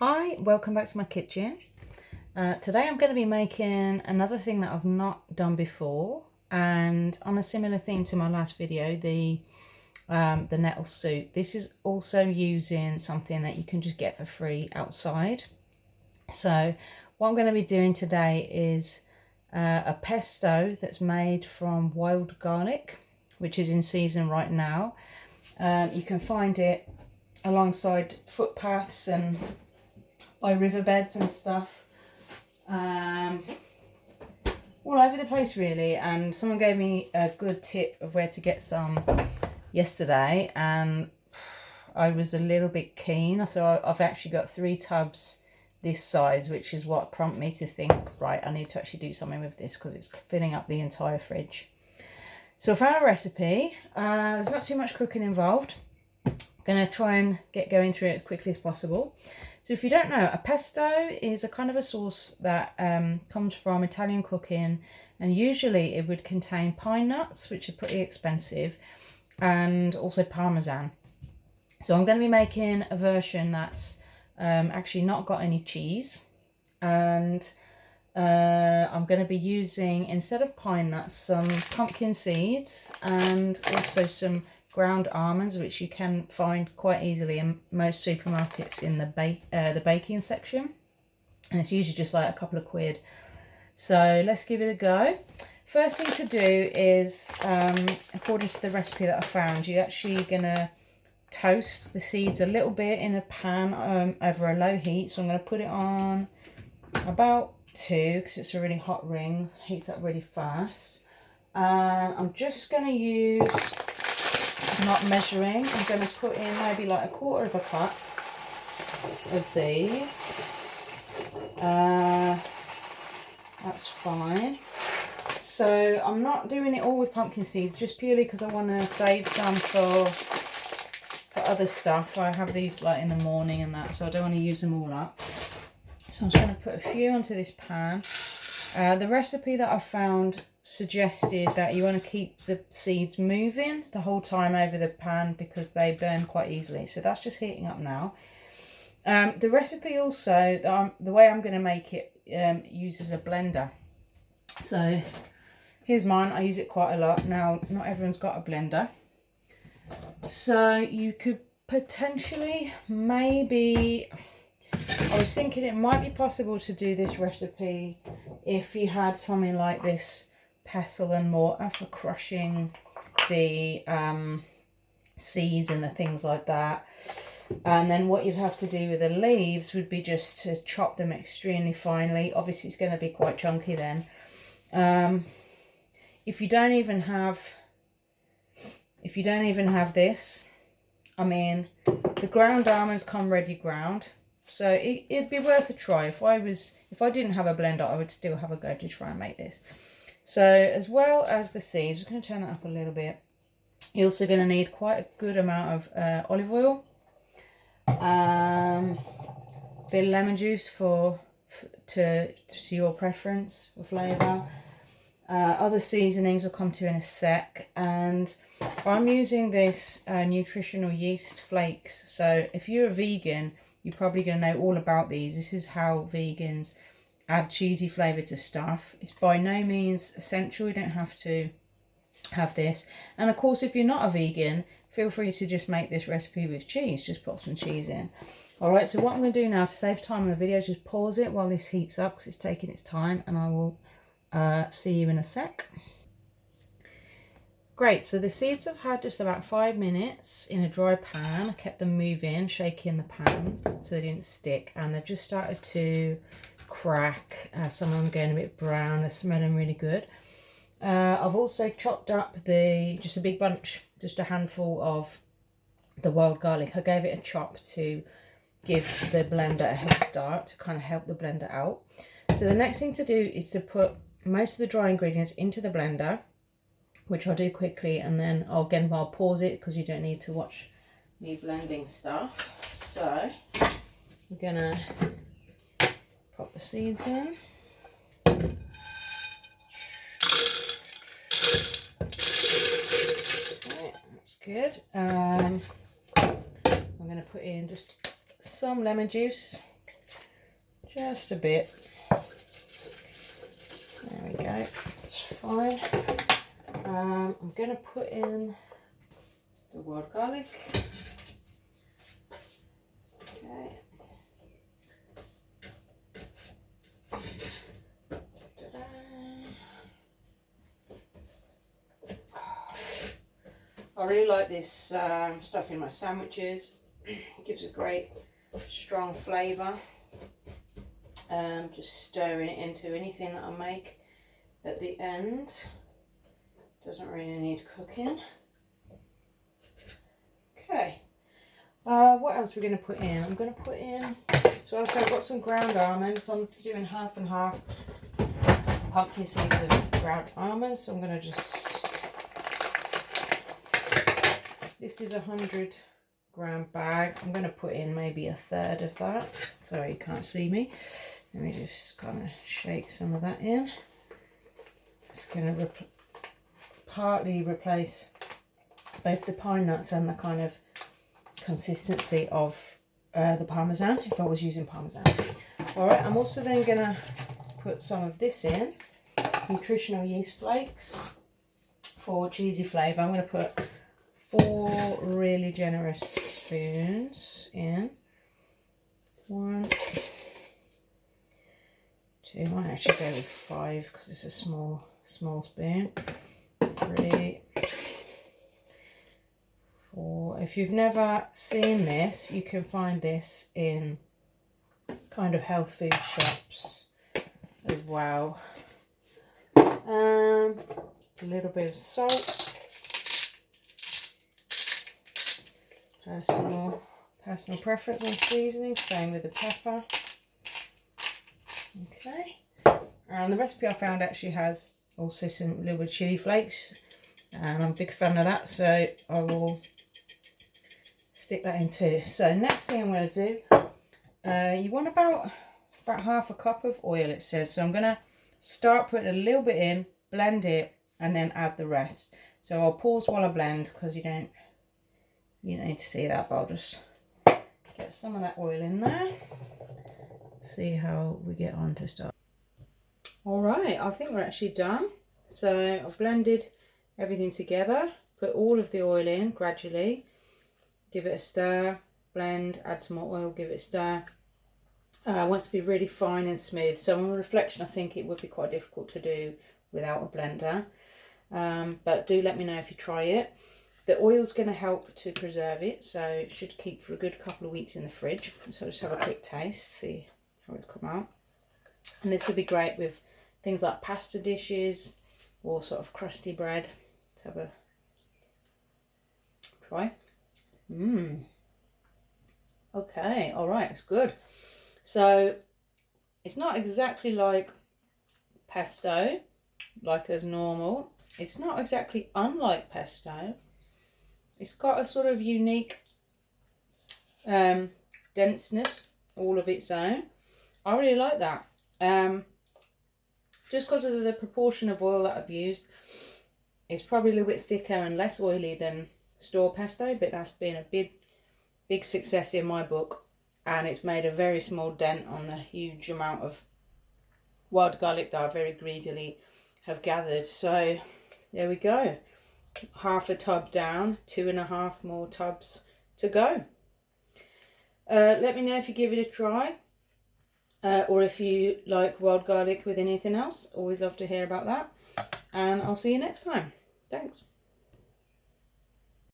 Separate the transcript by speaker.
Speaker 1: Hi, welcome back to my kitchen. Today I'm going to be making another thing that I've not done before, and on a similar theme to my last video, the nettle soup. This is also using something that you can just get for free outside. So what I'm going to be doing today is a pesto that's made from wild garlic, which is in season right now. You can find it alongside footpaths and by riverbeds and stuff, all over the place really. And someone gave me a good tip of where to get some yesterday, and I was a little bit keen, so I've actually got 3 tubs this size, which is what prompted me to think, right, I need to actually do something with this because it's filling up the entire fridge. So I found a recipe. There's not too much cooking involved. I'm going to try and get going through it as quickly as possible. So if you don't know, a pesto is a kind of a sauce that comes from Italian cooking, and usually it would contain pine nuts, which are pretty expensive, and also parmesan. So I'm going to be making a version that's actually not got any cheese, and I'm going to be using, instead of pine nuts, some pumpkin seeds and also some ground almonds, which you can find quite easily in most supermarkets in the baking section, and it's usually just like a couple of quid. So let's give it a go. First thing to do is, according to the recipe that I found, you're actually gonna toast the seeds a little bit in a pan over a low heat. So I'm going to put it on about 2 because it's a really hot ring, heats up really fast. I'm just going to use, not measuring, I'm going to put in maybe like 1/4 cup of these. That's fine. So I'm not doing it all with pumpkin seeds, just purely because I want to save some for other stuff. I have these like in the morning and that, so I don't want to use them all up. So I'm just going to put a few onto this pan. The recipe that I found suggested that you want to keep the seeds moving the whole time over the pan because they burn quite easily. So that's just heating up now. The recipe also, the way I'm going to make it, uses a blender. So here's mine. I use it quite a lot. Now, not everyone's got a blender. So you could potentially, maybe, I was thinking it might be possible to do this recipe if you had something like this pestle and mortar for crushing the seeds and the things like that. And then what you'd have to do with the leaves would be just to chop them extremely finely. Obviously it's going to be quite chunky then. If you don't even have this, I mean, the ground almonds come ready ground, so it'd be worth a try. If I didn't have a blender, I would still have a go to try and make this. So as well as the seeds, I'm going to turn that up a little bit. You're also going to need quite a good amount of olive oil, a bit of lemon juice to your preference for flavour. Other seasonings will come to in a sec, and I'm using this Nutritional yeast flakes. So if you're a vegan, you're probably going to know all about these. This is how vegans add cheesy flavour to stuff. It's by no means essential. You don't have to have this. And of course, if you're not a vegan, feel free to just make this recipe with cheese. Just pop some cheese in. Alright, so what I'm going to do now to save time in the video is just pause it while this heats up because it's taking its time, and I will see you in a sec. Great, so the seeds have had just about 5 minutes in a dry pan. I kept them moving, shaking the pan so they didn't stick, and they've just started to crack. Some of them are going a bit brown, they're smelling really good. I've also chopped up just a big bunch, just a handful of the wild garlic. I gave it a chop to give the blender a head start, to kind of help the blender out. So the next thing to do is to put most of the dry ingredients into the blender, which I'll do quickly, and then I'll pause it because you don't need to watch me blending stuff. So I'm gonna pop the seeds in. Right, that's good. I'm gonna put in just some lemon juice. just a bit. There we go, it's fine. I'm going to put in the wild garlic. Okay. I really like this stuff in my sandwiches. It gives a great strong flavour. Just stirring it into anything that I make at the end. Doesn't really need cooking. Okay. What else are we going to put in? I'm going to put in, so also I've got some ground almonds. I'm doing half and half pumpkin seeds and ground almonds. So I'm going to just, this is a 100-gram bag. I'm going to put in maybe a third of that. Sorry, you can't see me. Let me just kind of shake some of that in. It's going to partly replace both the pine nuts and the kind of consistency of the parmesan, if I was using parmesan. Alright, I'm also then going to put some of this in, Nutritional yeast flakes for cheesy flavour. I'm going to put 4 really generous spoons in. 1, 2, I might actually go with 5 because it's a small spoon. 3, 4. If you've never seen this, you can find this in kind of health food shops as well. A little bit of salt. Personal preference on seasoning, same with the pepper. Okay, and the recipe I found actually has also some little chili flakes, and I'm a big fan of that, so I will stick that in too. So next thing I'm going to do, you want about half a cup of oil, it says. So I'm going to start putting a little bit in, blend it, and then add the rest. So I'll pause while I blend because you need to see that, but I'll just get some of that oil in there. See how we get on to start. Alright, I think we're actually done. So I've blended everything together, put all of the oil in gradually, give it a stir, blend, add some more oil, give it a stir. It wants to be really fine and smooth. So on reflection, I think it would be quite difficult to do without a blender. But do let me know if you try it. The oil's going to help to preserve it, so it should keep for a good couple of weeks in the fridge. So I'll just have a quick taste, see how it's come out. And this would be great with things like pasta dishes or sort of crusty bread. Let's have a try. Okay, alright, it's good. So it's not exactly like pesto, like as normal. It's not exactly unlike pesto. It's got a sort of unique denseness, all of its own. I really like that. Just because of the proportion of oil that I've used, it's probably a little bit thicker and less oily than store pesto, but that's been a big success in my book, and it's made a very small dent on the huge amount of wild garlic that I very greedily have gathered. So there we go. Half a tub down, 2.5 more tubs to go. Let me know if you give it a try, or if you like wild garlic with anything else. Always love to hear about that, and I'll see you next time. Thanks.